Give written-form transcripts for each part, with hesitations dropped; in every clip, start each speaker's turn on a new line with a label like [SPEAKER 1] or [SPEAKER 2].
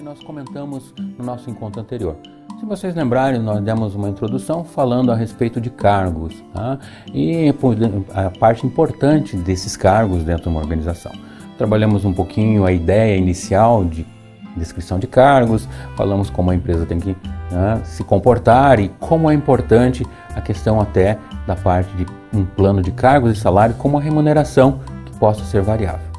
[SPEAKER 1] que nós comentamos no nosso encontro anterior. Se vocês lembrarem, nós demos uma introdução falando a respeito de cargos, tá? E a parte importante desses cargos dentro de uma organização. Trabalhamos um pouquinho a ideia inicial de descrição de cargos, falamos como a empresa tem que se comportar e como é importante a questão até da parte de um plano de cargos e salário, como a remuneração que possa ser variável.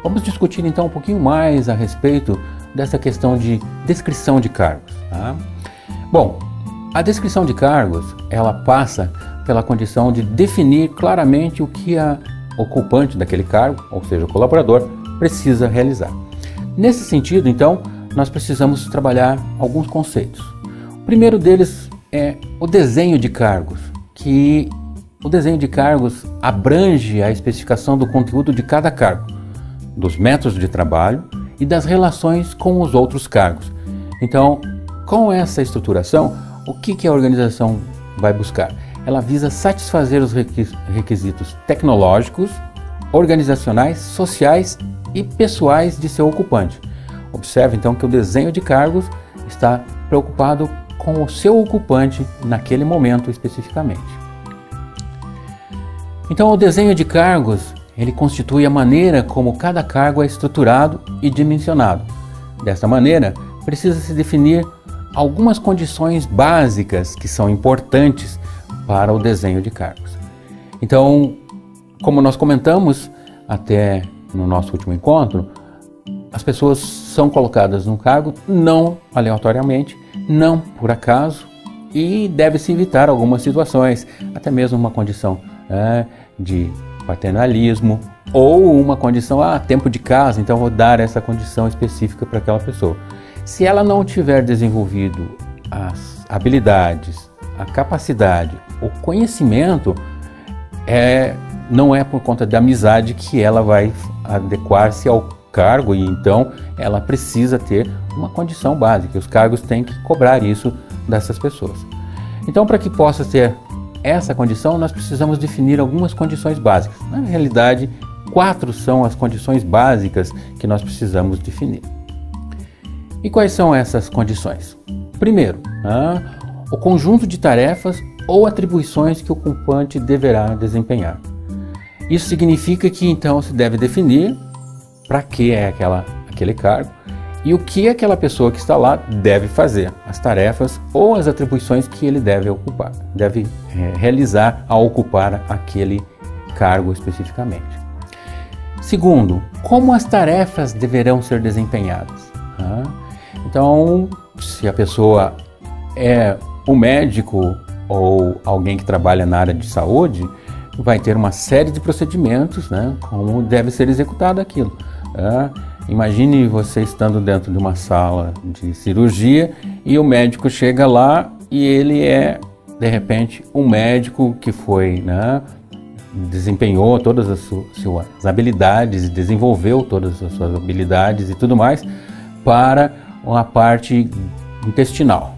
[SPEAKER 1] Vamos discutir então um pouquinho mais a respeito dessa questão de descrição de cargos, tá? Bom, a descrição de cargos, ela passa pela condição de definir claramente o que a ocupante daquele cargo, ou seja, o colaborador, precisa realizar. Nesse sentido, então, nós precisamos trabalhar alguns conceitos. O primeiro deles é o desenho de cargos, que o desenho de cargos abrange a especificação do conteúdo de cada cargo, dos métodos de trabalho e das relações com os outros cargos. Então, com essa estruturação, o que a organização vai buscar? Ela visa satisfazer os requisitos tecnológicos, organizacionais, sociais e pessoais de seu ocupante. Observe então que o desenho de cargos está preocupado com o seu ocupante naquele momento especificamente. Então, o desenho de cargos, ele constitui a maneira como cada cargo é estruturado e dimensionado. Desta maneira, precisa-se definir algumas condições básicas que são importantes para o desenho de cargos. Então, como nós comentamos até no nosso último encontro, as pessoas são colocadas num cargo não aleatoriamente, não por acaso, e deve-se evitar algumas situações, até mesmo uma condição de paternalismo ou uma condição, tempo de casa, então vou dar essa condição específica para aquela pessoa. Se ela não tiver desenvolvido as habilidades, a capacidade, o conhecimento, não é por conta da amizade que ela vai adequar-se ao cargo, e então ela precisa ter uma condição básica. Os cargos têm que cobrar isso dessas pessoas. Então, para que possa ter essa condição, nós precisamos definir algumas condições básicas. Na realidade, 4 são as condições básicas que nós precisamos definir. E quais são essas condições? Primeiro, o conjunto de tarefas ou atribuições que o ocupante deverá desempenhar. Isso significa que então se deve definir para que é aquele cargo e o que aquela pessoa que está lá deve fazer, as tarefas ou as atribuições que ele deve ocupar, deve realizar ao ocupar aquele cargo especificamente. Segundo, como as tarefas deverão ser desempenhadas? Então, se a pessoa é um médico ou alguém que trabalha na área de saúde, vai ter uma série de procedimentos, como deve ser executado aquilo. Imagine você estando dentro de uma sala de cirurgia e o médico chega lá e ele é, de repente, um médico que foi, desempenhou todas as suas habilidades e desenvolveu todas as suas habilidades e tudo mais para a parte intestinal,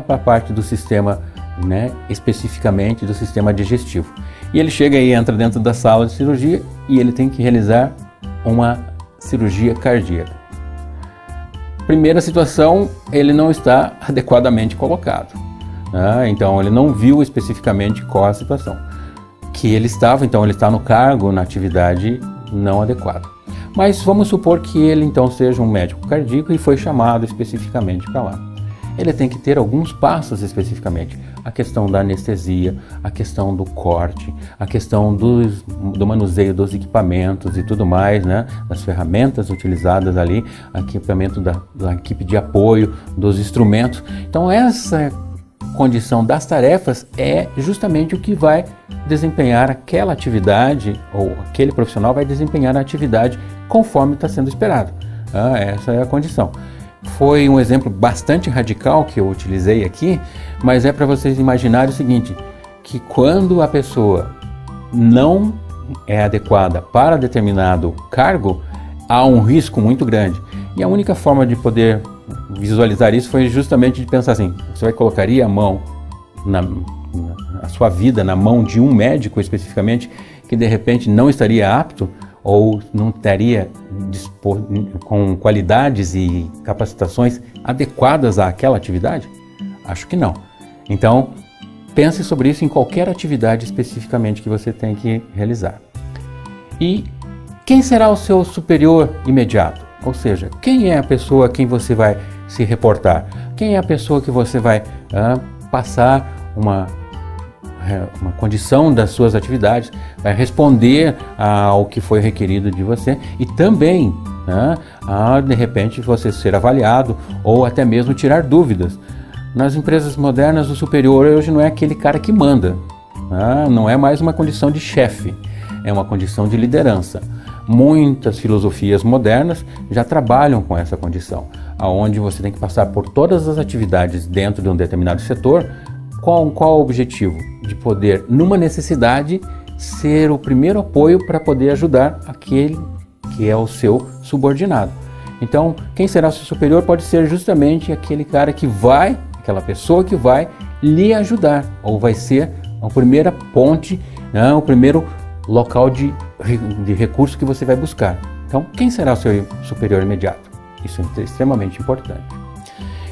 [SPEAKER 1] para a parte do sistema, especificamente do sistema digestivo. E ele chega e entra dentro da sala de cirurgia e ele tem que realizar uma cirurgia cardíaca. Primeira situação, ele não está adequadamente colocado. Então ele não viu especificamente qual a situação que ele estava, então ele está no cargo, na atividade não adequada. Mas vamos supor que ele então seja um médico cardíaco e foi chamado especificamente para lá. Ele tem que ter alguns passos especificamente. A questão da anestesia, a questão do corte, a questão do manuseio dos equipamentos e tudo mais, das ferramentas utilizadas ali, equipamento da equipe de apoio, dos instrumentos. Então essa condição das tarefas é justamente o que vai desempenhar aquela atividade, ou aquele profissional vai desempenhar a atividade conforme está sendo esperado. Essa é a condição. Foi um exemplo bastante radical que eu utilizei aqui, mas é para vocês imaginarem o seguinte, que quando a pessoa não é adequada para determinado cargo, há um risco muito grande. E a única forma de poder visualizar isso foi justamente de pensar assim, você colocaria a mão, a sua vida na mão de um médico especificamente, que de repente não estaria apto ou não estaria com qualidades e capacitações adequadas àquela atividade? Acho que não. Então, pense sobre isso em qualquer atividade especificamente que você tem que realizar. E quem será o seu superior imediato? Ou seja, quem é a pessoa a quem você vai se reportar? Quem é a pessoa que você vai passar uma condição das suas atividades, vai responder ao que foi requerido de você e também, de repente, você ser avaliado ou até mesmo tirar dúvidas. Nas empresas modernas, o superior hoje não é aquele cara que manda, não é mais uma condição de chefe, é uma condição de liderança. Muitas filosofias modernas já trabalham com essa condição, onde você tem que passar por todas as atividades dentro de um determinado setor. Qual o objetivo? De poder, numa necessidade, ser o primeiro apoio para poder ajudar aquele que é o seu subordinado. Então, quem será o seu superior pode ser justamente aquele cara que vai, aquela pessoa que vai lhe ajudar, ou vai ser a primeira ponte, o primeiro local de recurso que você vai buscar. Então, quem será o seu superior imediato? Isso é extremamente importante.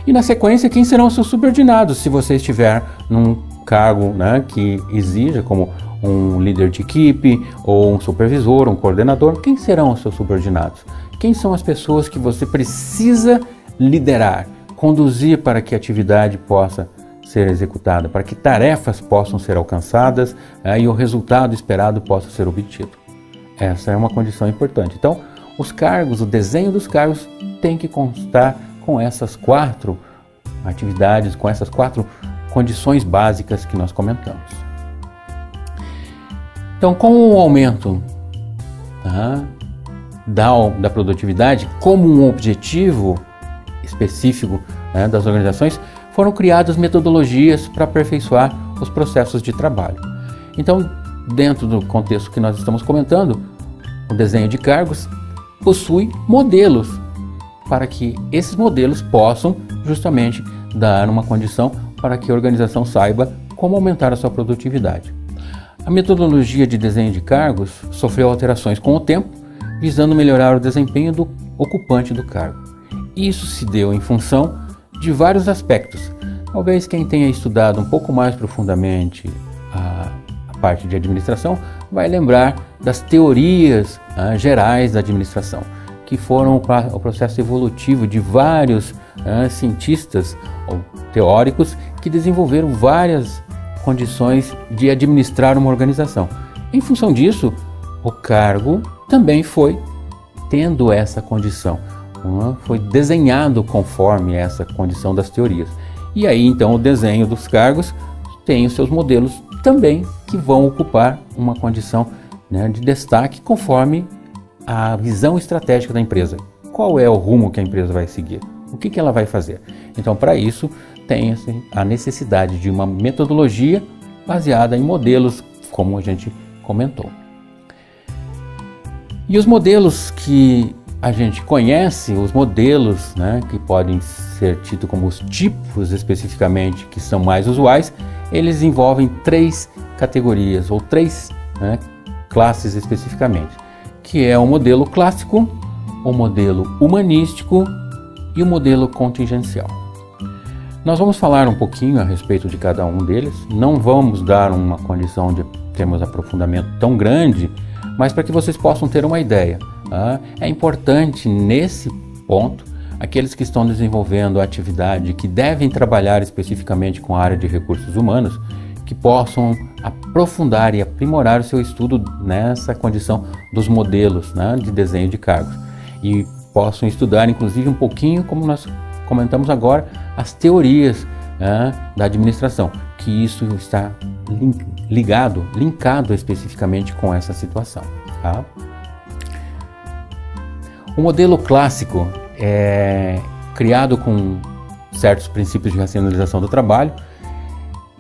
[SPEAKER 1] E na sequência, quem serão os seus subordinados, se você estiver num cargo que exija, como um líder de equipe, ou um supervisor, um coordenador, quem serão os seus subordinados? Quem são as pessoas que você precisa liderar, conduzir para que a atividade possa ser executada, para que tarefas possam ser alcançadas e o resultado esperado possa ser obtido? Essa é uma condição importante. Então, os cargos, o desenho dos cargos tem que constar com essas 4 atividades, com essas 4 condições básicas que nós comentamos. Então, com o aumento da produtividade, como um objetivo específico das organizações, foram criadas metodologias para aperfeiçoar os processos de trabalho. Então, dentro do contexto que nós estamos comentando, o desenho de cargos possui modelos para que esses modelos possam justamente dar uma condição para que a organização saiba como aumentar a sua produtividade. A metodologia de desenho de cargos sofreu alterações com o tempo, visando melhorar o desempenho do ocupante do cargo. Isso se deu em função de vários aspectos. Talvez quem tenha estudado um pouco mais profundamente a parte de administração vai lembrar das teorias gerais da administração, que foram o processo evolutivo de vários cientistas ou teóricos que desenvolveram várias condições de administrar uma organização. Em função disso, o cargo também foi tendo essa condição, foi desenhado conforme essa condição das teorias. E aí então o desenho dos cargos tem os seus modelos também que vão ocupar uma condição de destaque conforme a visão estratégica da empresa. Qual é o rumo que a empresa vai seguir? O que ela vai fazer? Então, para isso, tem a necessidade de uma metodologia baseada em modelos, como a gente comentou. E os modelos que a gente conhece, os modelos que podem ser tidos como os tipos especificamente, que são mais usuais, eles envolvem 3 categorias, ou 3 classes especificamente, que é o modelo clássico, o modelo humanístico e o modelo contingencial. Nós vamos falar um pouquinho a respeito de cada um deles, não vamos dar uma condição de termos aprofundamento tão grande, mas para que vocês possam ter uma ideia. É importante nesse ponto, aqueles que estão desenvolvendo a atividade, que devem trabalhar especificamente com a área de recursos humanos, que possam aprofundar e aprimorar o seu estudo nessa condição dos modelos de desenho de cargos. E possam estudar inclusive um pouquinho, como nós comentamos agora, as teorias da administração, que isso está linkado especificamente com essa situação. O modelo clássico é criado com certos princípios de racionalização do trabalho.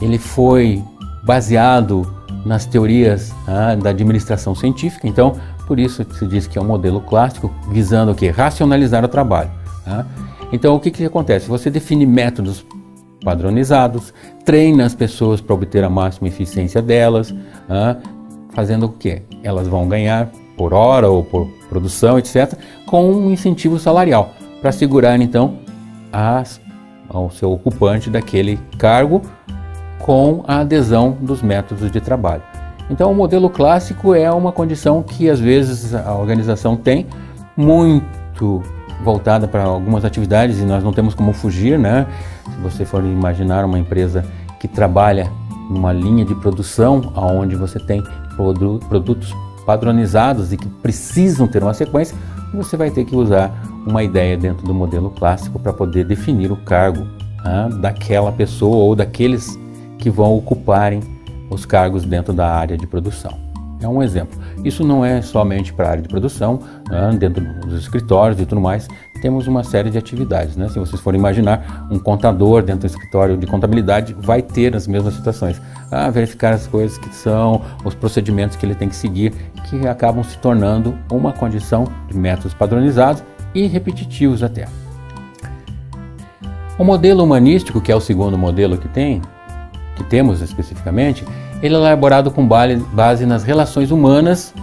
[SPEAKER 1] Ele foi baseado nas teorias da administração científica, então por isso se diz que é um modelo clássico, visando o quê? Racionalizar o trabalho. Então o que acontece? Você define métodos padronizados, treina as pessoas para obter a máxima eficiência delas, fazendo o quê? Elas vão ganhar por hora ou por produção, etc., com um incentivo salarial, para assegurar então ao seu ocupante daquele cargo com a adesão dos métodos de trabalho. Então, o modelo clássico é uma condição que às vezes a organização tem, muito voltada para algumas atividades e nós não temos como fugir, né? Se você for imaginar uma empresa que trabalha numa linha de produção onde você tem produtos padronizados e que precisam ter uma sequência, você vai ter que usar uma ideia dentro do modelo clássico para poder definir o cargo daquela pessoa ou daqueles que vão ocuparem os cargos dentro da área de produção. É um exemplo. Isso não é somente para a área de produção, dentro dos escritórios e tudo mais, temos uma série de atividades, né? Se vocês forem imaginar, um contador dentro do escritório de contabilidade vai ter as mesmas situações, verificar as coisas que são, os procedimentos que ele tem que seguir, que acabam se tornando uma condição de métodos padronizados e repetitivos até. O modelo humanístico, que é o segundo modelo que temos especificamente, ele é elaborado com base nas relações humanas,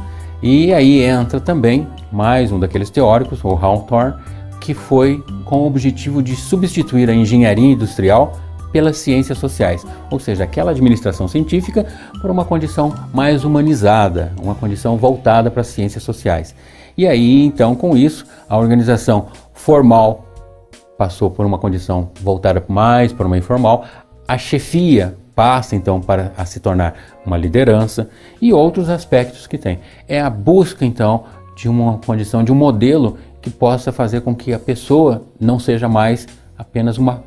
[SPEAKER 1] e aí entra também mais um daqueles teóricos, o Hawthorne, que foi com o objetivo de substituir a engenharia industrial pelas ciências sociais, ou seja, aquela administração científica por uma condição mais humanizada, uma condição voltada para as ciências sociais. E aí, então, com isso, a organização formal passou por uma condição voltada mais para uma informal, a chefia passa então a se tornar uma liderança e outros aspectos que tem. É a busca então de uma condição, de um modelo que possa fazer com que a pessoa não seja mais apenas uma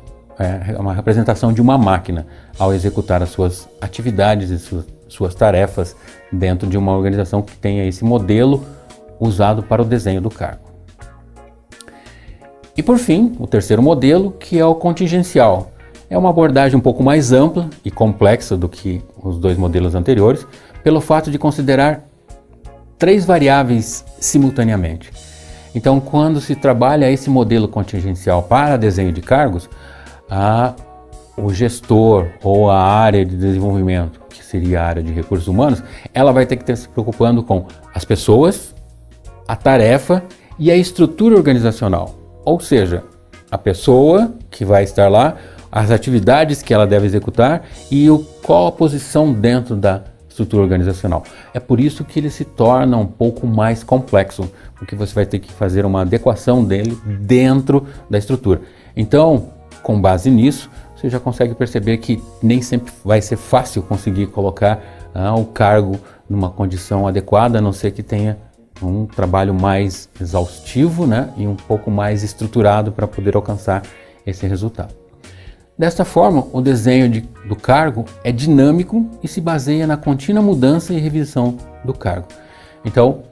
[SPEAKER 1] representação de uma máquina ao executar as suas atividades e suas tarefas dentro de uma organização que tenha esse modelo usado para o desenho do cargo. E por fim, o terceiro modelo, que é o contingencial. É uma abordagem um pouco mais ampla e complexa do que os dois modelos anteriores, pelo fato de considerar 3 variáveis simultaneamente. Então, quando se trabalha esse modelo contingencial para desenho de cargos, o gestor ou a área de desenvolvimento, que seria a área de recursos humanos, ela vai ter que estar se preocupando com as pessoas, a tarefa e a estrutura organizacional. Ou seja, a pessoa que vai estar lá, as atividades que ela deve executar e qual a posição dentro da estrutura organizacional. É por isso que ele se torna um pouco mais complexo, porque você vai ter que fazer uma adequação dele dentro da estrutura. Então, com base nisso, você já consegue perceber que nem sempre vai ser fácil conseguir colocar o cargo numa condição adequada, a não ser que tenha um trabalho mais exaustivo, né, e um pouco mais estruturado para poder alcançar esse resultado. Desta forma, o desenho do cargo é dinâmico e se baseia na contínua mudança e revisão do cargo. Então,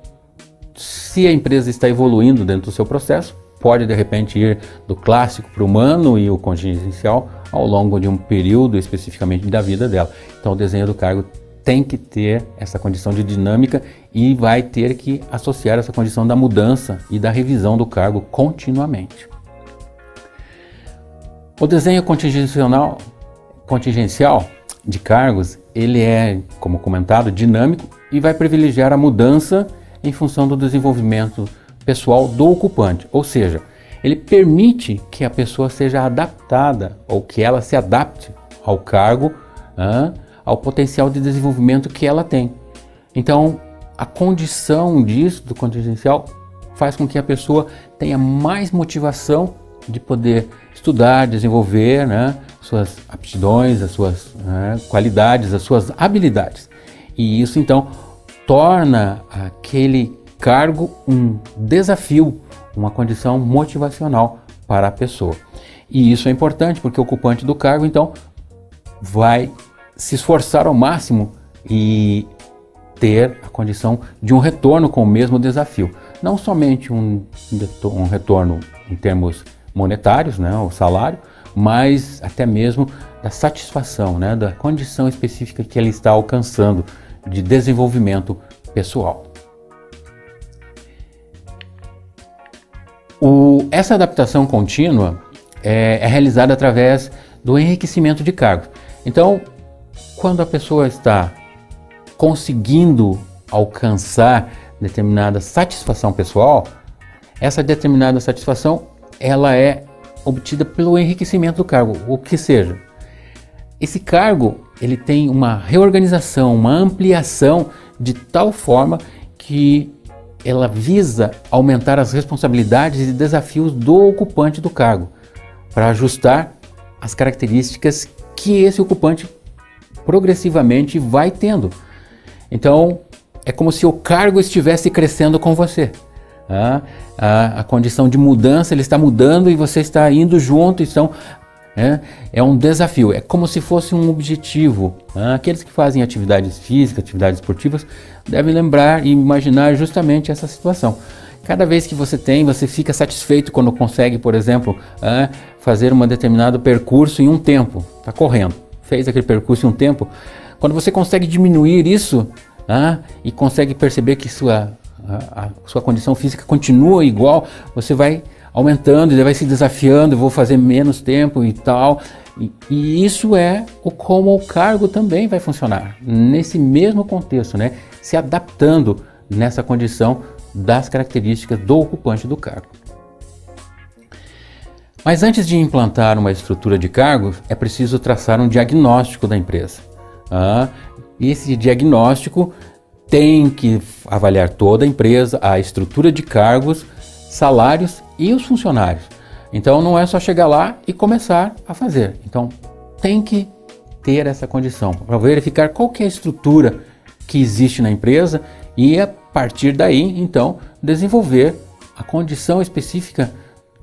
[SPEAKER 1] se a empresa está evoluindo dentro do seu processo, pode de repente ir do clássico para o humano e o contingencial ao longo de um período especificamente da vida dela. Então, o desenho do cargo tem que ter essa condição de dinâmica e vai ter que associar essa condição da mudança e da revisão do cargo continuamente. O desenho contingencial de cargos, ele é, como comentado, dinâmico e vai privilegiar a mudança em função do desenvolvimento pessoal do ocupante, ou seja, ele permite que a pessoa seja adaptada ou que ela se adapte ao cargo, ao potencial de desenvolvimento que ela tem. Então, a condição disso, do contingencial, faz com que a pessoa tenha mais motivação de poder estudar, desenvolver, suas aptidões, as suas qualidades, as suas habilidades. E isso então torna aquele cargo um desafio, uma condição motivacional para a pessoa. E isso é importante porque o ocupante do cargo então vai se esforçar ao máximo e ter a condição de um retorno com o mesmo desafio. Não somente um retorno em termos monetários, o salário, mas até mesmo da satisfação, da condição específica que ele está alcançando de desenvolvimento pessoal. Essa adaptação contínua é realizada através do enriquecimento de cargos. Então, quando a pessoa está conseguindo alcançar determinada satisfação pessoal, essa determinada satisfação ela é obtida pelo enriquecimento do cargo, o que seja. Esse cargo ele tem uma reorganização, uma ampliação de tal forma que ela visa aumentar as responsabilidades e desafios do ocupante do cargo, para ajustar as características que esse ocupante progressivamente vai tendo. Então, é como se o cargo estivesse crescendo com você. A condição de mudança, ele está mudando e você está indo junto. Então, é um desafio, é como se fosse um objetivo. Aqueles que fazem atividades físicas, atividades esportivas, devem lembrar e imaginar justamente essa situação. Cada vez que você fica satisfeito quando consegue, por exemplo, fazer um determinado percurso em um tempo. Está correndo, fez aquele percurso em um tempo. Quando você consegue diminuir isso e consegue perceber que a sua condição física continua igual, você vai aumentando e vai se desafiando, vou fazer menos tempo e tal. E isso é como o cargo também vai funcionar, nesse mesmo contexto, né? Se adaptando nessa condição das características do ocupante do cargo. Mas antes de implantar uma estrutura de cargos, é preciso traçar um diagnóstico da empresa. E esse diagnóstico tem que avaliar toda a empresa, a estrutura de cargos, salários e os funcionários. Então não é só chegar lá e começar a fazer. Então tem que ter essa condição para verificar qual que é a estrutura que existe na empresa e a partir daí então desenvolver a condição específica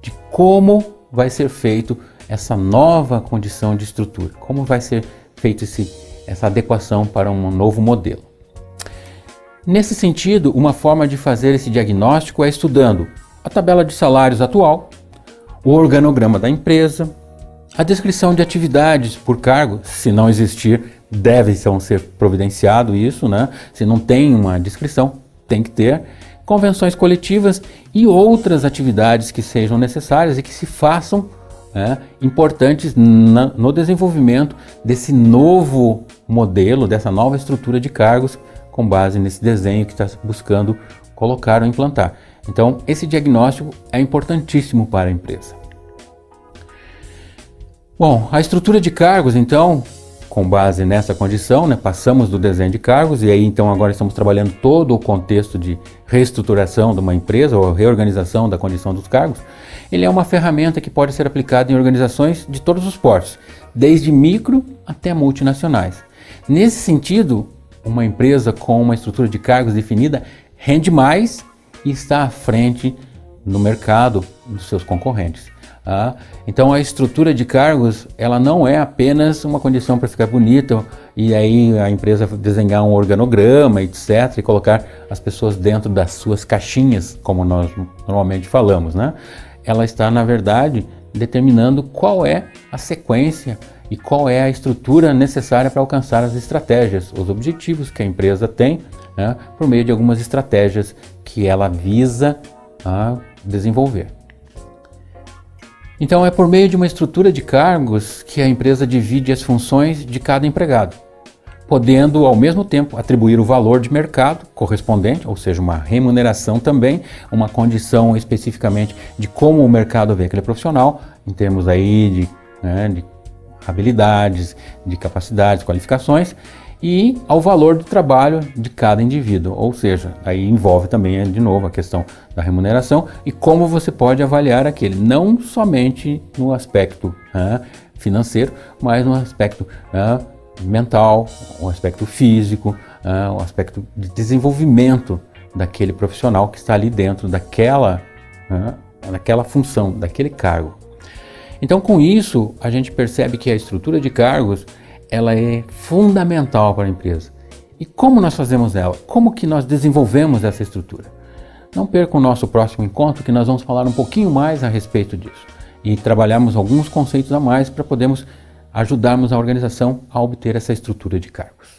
[SPEAKER 1] de como vai ser feito essa nova condição de estrutura, como vai ser feito essa adequação para um novo modelo. Nesse sentido, uma forma de fazer esse diagnóstico é estudando a tabela de salários atual, o organograma da empresa, a descrição de atividades por cargo, se não existir, deve ser providenciado isso, né? Se não tem uma descrição, tem que ter, convenções coletivas e outras atividades que sejam necessárias e que se façam importantes no desenvolvimento desse novo modelo, dessa nova estrutura de cargos, com base nesse desenho que está buscando colocar ou implantar. Então, esse diagnóstico é importantíssimo para a empresa. Bom, a estrutura de cargos, então, com base nessa condição, passamos do desenho de cargos e aí, então, agora estamos trabalhando todo o contexto de reestruturação de uma empresa ou reorganização da condição dos cargos. Ele é uma ferramenta que pode ser aplicada em organizações de todos os portes, desde micro até multinacionais. Nesse sentido, uma empresa com uma estrutura de cargos definida rende mais e está à frente no mercado dos seus concorrentes. Então a estrutura de cargos ela não é apenas uma condição para ficar bonita e aí a empresa desenhar um organograma, etc. e colocar as pessoas dentro das suas caixinhas, como nós normalmente falamos, né? Ela está, na verdade, determinando qual é a sequência e qual é a estrutura necessária para alcançar as estratégias, os objetivos que a empresa tem, por meio de algumas estratégias que ela visa desenvolver. Então é por meio de uma estrutura de cargos que a empresa divide as funções de cada empregado, podendo ao mesmo tempo atribuir o valor de mercado correspondente, ou seja, uma remuneração também, uma condição especificamente de como o mercado vê aquele profissional, em termos aí de habilidades, de capacidades, qualificações, e ao valor do trabalho de cada indivíduo, ou seja, aí envolve também de novo a questão da remuneração e como você pode avaliar aquele, não somente no aspecto financeiro, mas no aspecto mental, o aspecto físico, o aspecto de desenvolvimento daquele profissional que está ali dentro daquela função, daquele cargo. Então, com isso, a gente percebe que a estrutura de cargos ela é fundamental para a empresa. E como nós fazemos ela? Como que nós desenvolvemos essa estrutura? Não perca o nosso próximo encontro, que nós vamos falar um pouquinho mais a respeito disso e trabalharmos alguns conceitos a mais para podermos ajudarmos a organização a obter essa estrutura de cargos.